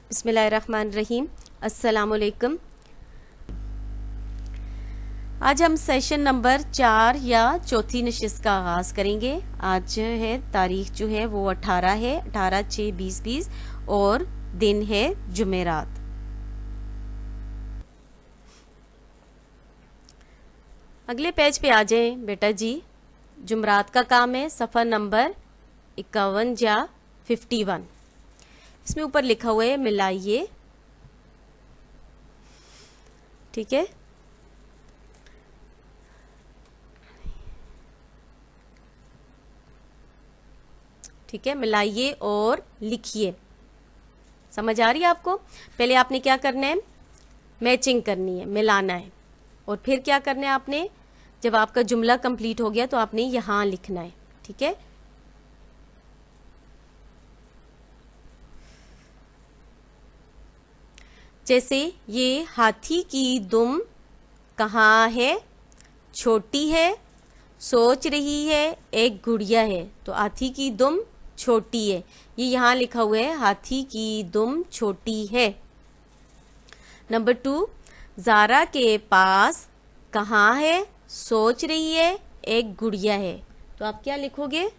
बिस्मिल्लाहिर्रहमानिर्रहीम। अस्सलामुअलैकुम। आज हम सेशन नंबर 4 या चौथी नशिस्त का आगाज़ करेंगे। आज जो है तारीख जो है वो 18 है, 18/6/2020 और दिन है जुमेरात। अगले पेज पे आ जाएं बेटा जी। जुमेरात का काम है सफ़र नंबर 51 या 51। इसमें ऊपर लिखा हुआ है मिलाइए, ठीक है। ठीक है, मिलाइए और लिखिए। समझ आ रही है आपको? पहले आपने क्या करना है, मैचिंग करनी है, मिलाना है, और फिर क्या करना है आपने, जब आपका जुमला कंप्लीट हो गया तो आपने यहाँ लिखना है, ठीक है। जैसे ये हाथी की दुम कहाँ है, छोटी है, सोच रही है, एक गुड़िया है। तो हाथी की दुम छोटी है, ये यहाँ लिखा हुआ है हाथी की दुम छोटी है। नंबर 2, ज़ारा के पास कहाँ है, सोच रही है, एक गुड़िया है। तो आप क्या लिखोगे,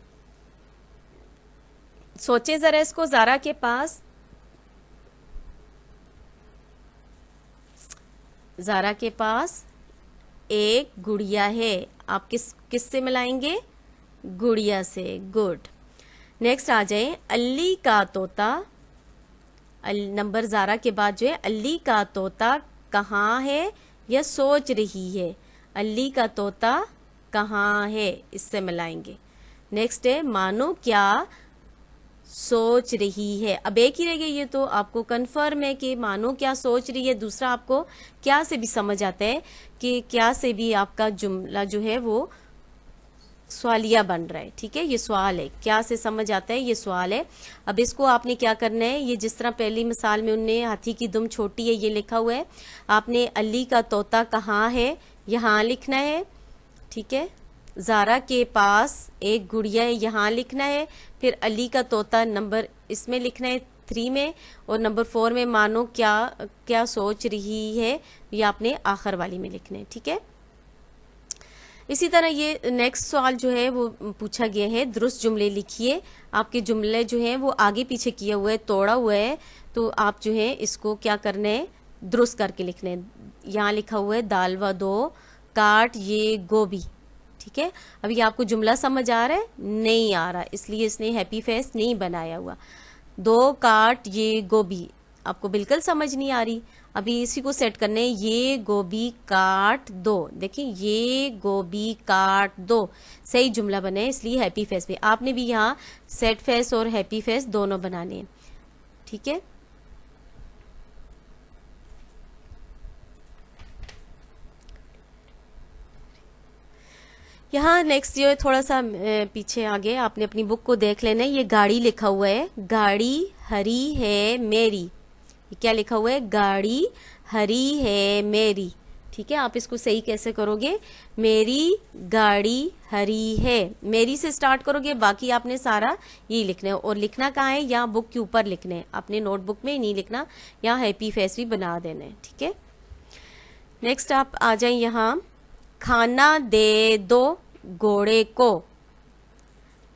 सोचें ज़रा इसको। ज़ारा के पास, ज़ारा के पास एक गुड़िया है। आप किस से मिलाएंगे, गुड़िया से। गुड। नेक्स्ट आ जाए अल्ली का तोता। नंबर ज़ारा के बाद जो है अल्ली का तोता कहाँ है या सोच रही है। अल्ली का तोता कहाँ है, इससे मिलाएंगे। नेक्स्ट है मानो क्या सोच रही है। अब एक ही रह गई, ये तो आपको कंफर्म है कि मानो क्या सोच रही है। दूसरा आपको क्या से भी समझ आता है कि क्या से भी आपका जुमला जो है वो सवालिया बन रहा है, ठीक है। ये सवाल है, क्या से समझ आता है, ये सवाल है। अब इसको आपने क्या करना है, ये जिस तरह पहली मिसाल में उनने हाथी की दुम छोटी है ये लिखा हुआ है, आपने अली का तोता कहाँ है यहाँ लिखना है, ठीक है। ज़ारा के पास एक गुड़िया है यहाँ लिखना है। फिर अली का तोता नंबर इसमें लिखना है 3 में, और नंबर 4 में मानो क्या क्या सोच रही है, ये आपने आखिर वाली में लिखना है, ठीक है। इसी तरह ये नेक्स्ट सवाल जो है वो पूछा गया है, दुरुस्त जुमले लिखिए। आपके जुमले जो हैं वो आगे पीछे किया हुआ है, तोड़ा हुआ है, तो आप जो है इसको क्या करना है, दुरुस्त करके लिखना है। यहाँ लिखा हुआ है दाल व दो काट ये गोभी, ठीक है। अभी आपको जुमला समझ आ रहा है, नहीं आ रहा, इसलिए इसने हैप्पी फेस नहीं बनाया हुआ। 2 काट ये गोभी आपको बिल्कुल समझ नहीं आ रही। अभी इसी को सेट करने, ये गोभी काट दो। देखिए ये गोभी काट दो, सही जुमला बने, इसलिए हैप्पी फेस भी आपने भी यहाँ सेट फेस और हैप्पी फेस दोनों बनाने हैं, ठीक है। यहाँ नेक्स्ट जो है थोड़ा सा पीछे आगे आपने अपनी बुक को देख लेना है। ये गाड़ी लिखा हुआ है, गाड़ी हरी है मेरी। ये क्या लिखा हुआ है, गाड़ी हरी है मेरी, ठीक है। आप इसको सही कैसे करोगे, मेरी गाड़ी हरी है। मेरी से स्टार्ट करोगे, बाकी आपने सारा यही लिखना है। और लिखना कहाँ है, यहाँ बुक के ऊपर लिखना है, अपने नोटबुक में नहीं लिखना। यहाँ हैप्पी फेस भी बना देना है, ठीक है। नेक्स्ट आप आ जाए यहाँ, खाना दे दो घोड़े को।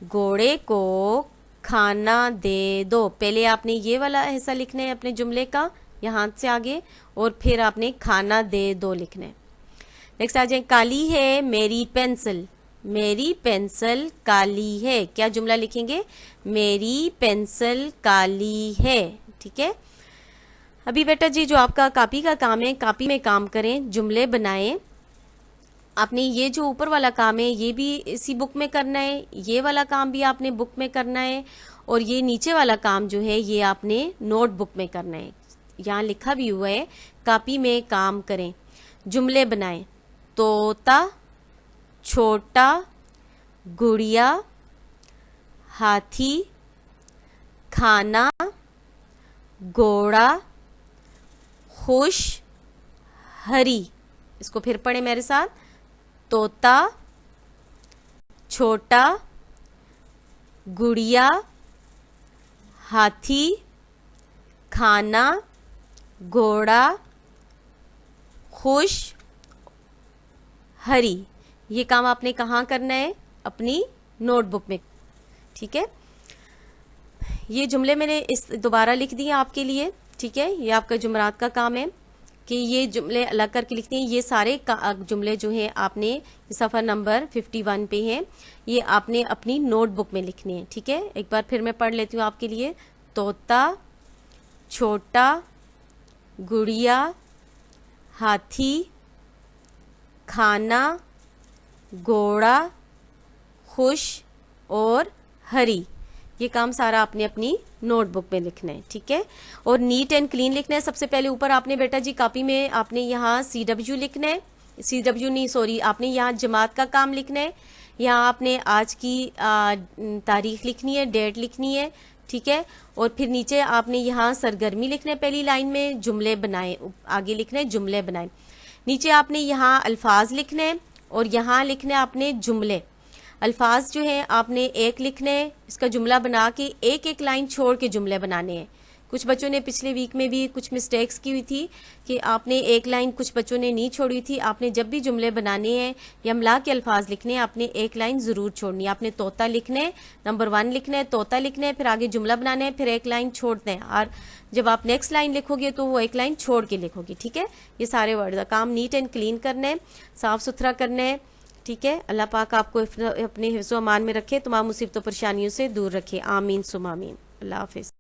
घोड़े को खाना दे दो। पहले आपने ये वाला हिस्सा लिखना है अपने जुमले का, यहाँ से आगे, और फिर आपने खाना दे दो लिखना है। नेक्स्ट आ जाए, काली है मेरी पेंसिल। मेरी पेंसिल काली है। क्या जुमला लिखेंगे, मेरी पेंसिल काली है, ठीक है। अभी बेटा जी जो आपका कॉपी का काम है, कॉपी में काम करें, जुमले बनाएं। आपने ये जो ऊपर वाला काम है ये भी इसी बुक में करना है, ये वाला काम भी आपने बुक में करना है, और ये नीचे वाला काम जो है ये आपने नोटबुक में करना है। यहाँ लिखा भी हुआ है कॉपी में काम करें। जुमले बनाएं, तोता, छोटा, गुड़िया, हाथी, खाना, घोड़ा, खुश, हरी। इसको फिर पढ़े मेरे साथ, तोता, छोटा, गुड़िया, हाथी, खाना, घोड़ा, खुश, हरी। ये काम आपने कहाँ करना है? अपनी नोटबुक में, ठीक है। ये जुमले मैंने इस दोबारा लिख दिए आपके लिए, ठीक है। ये आपका जुमरात का काम है कि ये जुमले अलग करके लिखते हैं। ये सारे जुमले जो हैं आपने सफ़ा नंबर 51 पे हैं, ये आपने अपनी नोटबुक में लिखने हैं, ठीक है। एक बार फिर मैं पढ़ लेती हूँ आपके लिए। तोता, छोटा, गुड़िया, हाथी, खाना, घोड़ा, खुश और हरी। ये काम सारा आपने अपनी नोटबुक में लिखना है, ठीक है। और नीट एंड क्लीन लिखना है। सबसे पहले ऊपर आपने बेटा जी कॉपी में आपने यहाँ CW लिखना है, CW नहीं सॉरी, आपने यहाँ जमात का काम लिखना है। यहाँ आपने आज की तारीख लिखनी है, डेट लिखनी है, ठीक है। और फिर नीचे आपने यहाँ सरगर्मी लिखना है, पहली लाइन में जुमले बनाए, आगे लिखना है जुमले बनाए। नीचे आपने यहाँ अल्फाज लिखने हैं और यहाँ लिखने आपने जुमले। अल्फाज जो है आपने एक लिखने हैं, इसका जुमला बना के एक एक लाइन छोड़ के जुमले बनाने हैं। कुछ बच्चों ने पिछले वीक में भी कुछ मिस्टेक्स की हुई थी कि आपने एक लाइन, कुछ बच्चों ने नहीं छोड़ी थी। आपने जब भी जुमले बनाने हैं या मिला के अल्फाज लिखने हैं, आपने एक लाइन ज़रूर छोड़नी है। आपने तोता लिखने है, नंबर 1 लिखना है, तोता लिखना है, फिर आगे जुमला बनाना है, फिर एक लाइन छोड़ते हैं। और जब आप नेक्स्ट लाइन लिखोगे तो वो एक लाइन छोड़ के लिखोगे, ठीक है। ये सारे वर्ड का काम नीट एंड क्लीन करना है, साफ़ सुथरा करना है, ठीक है। अल्लाह पाक आपको अपने हिफ्ज़-ओ-अमान में रखे, तमाम मुसीबतों परेशानियों से दूर रखे। आमीन सुम आमीन। अल्लाह हाफिज़।